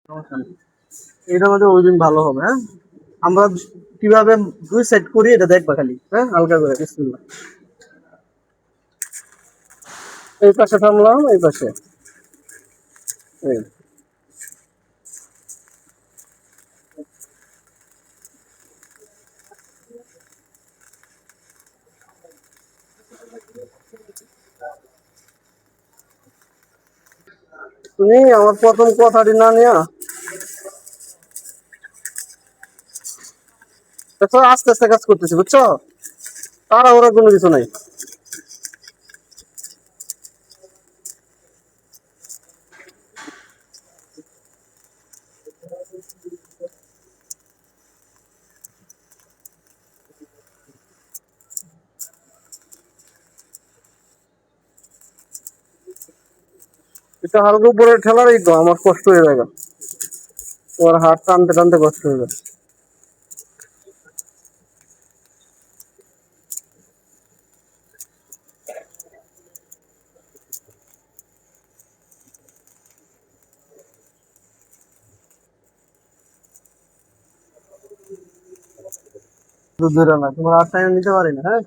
সমস্যা নেই। এটা মধ্যে ওই দিন ভালো হবে। হ্যাঁ, আমরা কিভাবে দুই সেট করি এটা দেখবা খালি। হ্যাঁ, হালকা করে বিসমিল্লাহ। এই পাশে থামলাম, এই পাশে। এই তুমি আমার প্রথম কথাটি না নিয়া দেখো, আস্তে আস্তে কাজ করতেছি, বুঝছো? তাড়াহুড়া কোনো কিছু নাই। এটা হালকা উপরে ঠেলারই তো আমার কষ্ট হয়ে যাবে, তোমার হাত টানতে টানতে কষ্ট হয়ে যাবে। ধরে না, তোমার হাত টাইম নিতে পারি না। হ্যাঁ,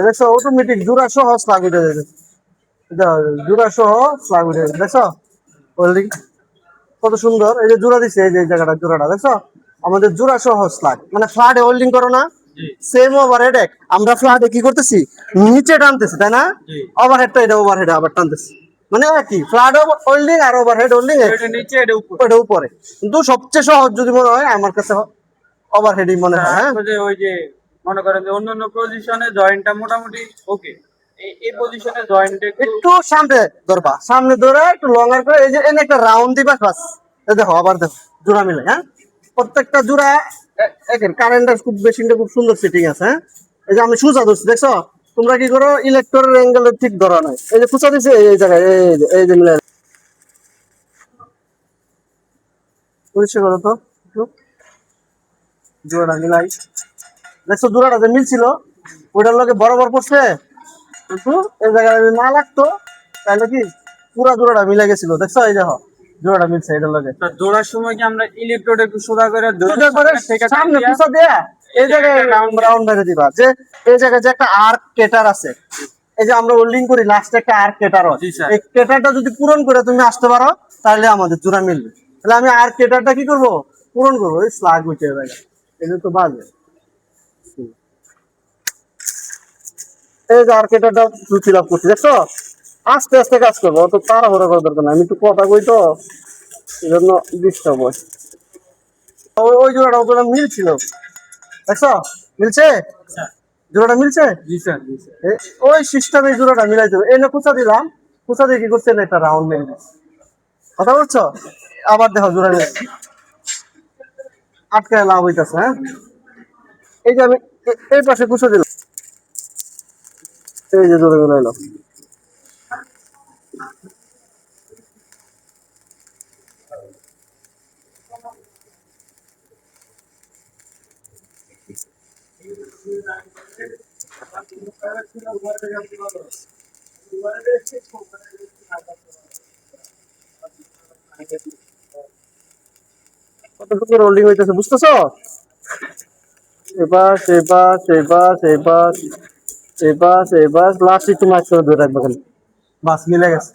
দেখছো অটোমেটিক জোড়া সহ স্লাগ উঠে যাবে। জোড়া সহ স্লাগ উঠে যাবে, দেখছো? ওয়েল্ডিং কত সুন্দর। এই যে জোড়া দিছে, এই যে এই জায়গাটা জোড়াটা দেখছো? আমাদের জোড়া সহ স্লাগ, মানে ফ্ল্যাটে ওয়েল্ডিং করো না, সেম ওভারহেড এক। আমরা ফ্ল্যাটে কি করতেছি, নিচে টানতেছি, তাই না? ওভারহেডটা এটা ওভারহেড আবার টানতেছি, মানে কি ফ্ল্যাট ওয়েল্ডিং আর ওভারহেড ওয়েল্ডিং নিচে, এটা উপরে। কিন্তু সবচেয়ে সহজ যদি মনে হয় আমার কাছে ওভারহেডই মনে হয়। হ্যাঁ, ওই যে মনে করেন যে অন্যান্য পজিশনে জয়েন্টটা মোটামুটি ওকে, এই পজিশনে জয়েন্ট একটু সামনে ধরবা, সামনে ধরে একটু লঙ্গার করে এই যে এনে একটা রাউন্ড দিবা বাস। দেখো আবার দেখো জোড়া মিলে। হ্যাঁ, প্রত্যেকটা জোড়া একের কারেন্টের খুব মেশিনটা খুব সুন্দর সেটিং আছে। হ্যাঁ, এই যে আমি সুজা ধরছি, দেখছো? তোমরা কি করো, ইলেকট্রনের অ্যাঙ্গেল ঠিক ধরা নাই, এই যে খুচা দিছে এই জায়গায়, এই যে মিলে পরিষ্কার করো তো একটু, জোড়াটা মিলাই। দেখছো জোড়াটা যে মিলছিল ওইটার লগে বরাবর পড়ছে, কিন্তু এই জায়গায় যদি না লাগতো তাহলে কি পুরা জোড়াটা মিলে গেছিল। দেখছো, এই দেখো জোড়াটা মিলছে এটার লগে। জোড়ার সময় কি আমরা ইলেকট্রোড একটু সোজা করে সামনে পিছা দেয়া এই জায়গায় রাউন্ড মেরে দিবা, যে এই জায়গায় যে একটা আর্ক কেটার আছে, এই যে আমরা ওয়েল্ডিং করি লাস্টে একটা আর্ক কেটার হয়, এই কেটারটা যদি পূরণ করে তুমি আসতে পারো তাহলে আমাদের জোড়া মিলবে। তাহলে আমি আর্ক কেটারটা কি করবো, পূরণ করবো, ওই স্লাগ উঠে যাবে, এটা তো বাজে। এই যে আর্ক কেটারটা ফিল আপ করছি, দেখছো? আস্তে আস্তে কাজ করবো, অত তাড়াহুড়া করার দরকার নাই, আমি একটু কথা কই তো এই জন্য ডিস্টার্ব হয়। ওই জোড়াটা ওটা মিলছিল, দেখছো? মিলছে, জোড়াটা মিলছে। জি স্যার, জি স্যার। ওই সিস্টেমে জোড়াটা মিলাই দেবো, এনে কুচা দিলাম, কুচা দিয়ে কি করছে একটা রাউন্ড মেরে দিচ্ছে। কথা বলছো? আবার দেখো জোড়া মিলে আটকায় লাভ হইতেছে। হ্যাঁ, এই যে আমি এই পাশে কুচা দিলাম, এই যে জোড়া মিলাইলাম। কতটুকু রোলিং হইতেছে বুঝতেছো? এবার এবার এবার এবার এবার এবার লাস্ট একটু মাছ করে ধরে রাখবে খালি, বাস মিলে গেছে।